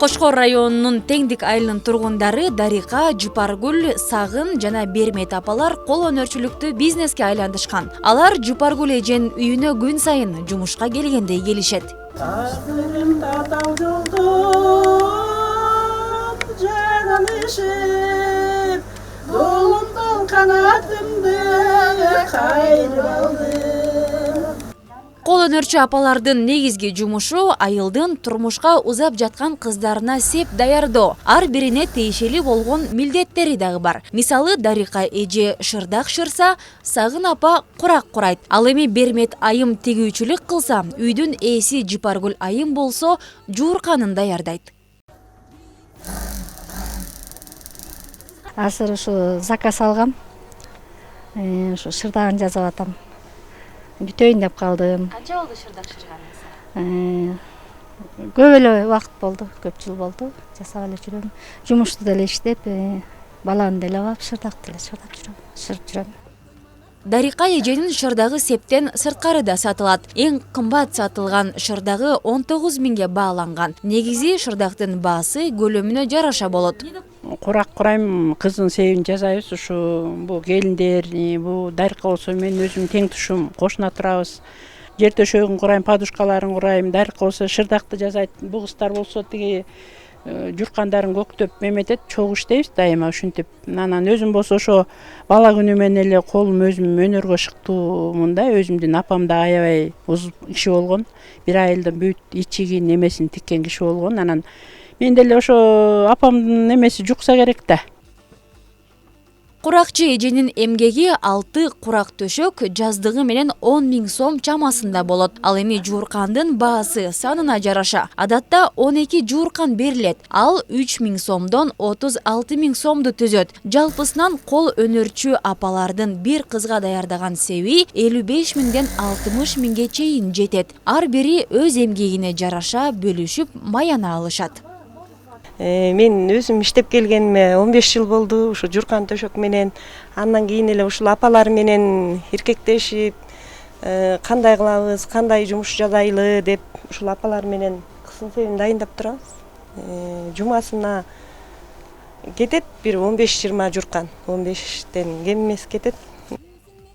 Кошкор районунун Теңдик айылынын тургундары Дарика, Жупаргүл, Сагын жана Бермет апалар кол өнөрчүлүктү бизнеске айландышкан. Алар Жупаргүл эженин үйүнө күн сайын жумушка келгендей келишет. Тагдырым татау жолдон жаралышып, долумдон канатымды кайрып алдым. Кол өнөрчү апалардын негизги жумушу айылдын турмушка узап жаткан кыздарына сеп даярдоо. Ар бирине тиешелүү болгон милдеттери дагы бар. Мисалы, Дарика эже шырдак шырса, Сагын апа курак курайт. Ал эми Бермет айым тигүүчүлүк кылса, үйдүн ээси Жупаргүл айым болсо жуурканын даярдайт. Азыр ушу заказ алгам. Ушу шырдагын жасап атам. Бүтөйүн деп калдым. Канча болду шырдак шырганыңызга? Көп эле убакыт болду, көп жыл болду. Жасап эле жүрөм. Жумушту деле иштеп, баланы деле алып, шырдакты деле шырдап жүрөм. Дарика эженин шырдагы септен сырткары да сатылат. Эң кымбат сатылган шырдагы 19 миңге бааланган. Негизи шырдактын баасы көлөмүнө жараша болот. Курак курайм, кыздын себин жасайбыз. Ушу бул келиндер, бул Дарика болсо мен өзүм тең тушум, кошуна турабыз. Жер төшөгүн курайм, подушкаларын курайм. Дарика болсо шырдакты жасайт. Бул кыздар болсо тиги журкандарын көктөп эметет, чогуу иштейбиз дайыма ушинтип. Анан өзүм болсо ошо бала күнүмөн эле колум өзүм өнөргө шыктуумун да, өзүмдүн апам да аябай узуп киши болгон. Бир айылдын бүт ичигин немесин тиккен киши болгон. Анан мен деле ошо апамдын немеси жукса керек да. Куракчы эженин эмгеги 6 курак төшөк жаздыгы менен 10 миң сом чамасында болот. Ал эми жууркандын баасы санына жараша. Адатта 12 жууркан берилет. Ал 3 миң сомдон 36 миң сомду түзөт. Жалпысынан кол өнөрчү апалардын бир кызга даярдаган себи 55 миңден 60 миңге чейин жетет. Ар бири өз эмгегине жараша бөлүшүп маяна алышат. Мен өзүм иштеп келгениме 15 жыл болду, ушу журкан төшөк менен. Андан кийин эле ушул апалар менен иркектешип, кандай кылабыз, кандай жумуш жасайлы деп ушул апалар менен кыздын себин дайындап турабыз. Жумасына кетет бир 15-20 журкан, 15тен кем эмес кетет.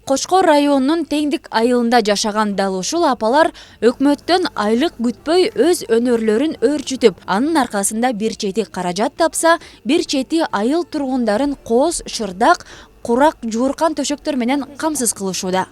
Кошкор районунун Теңдик айылында жашаган дал ушул апалар өкмөттөн айлык күтпөй өз өнөрлөрүн өөрчүтүп, анын аркасында бир чети каражат тапса, бир чети айыл тургундарын кооз, шырдак, курак, жууркан төшөктөр менен камсыз кылышууда.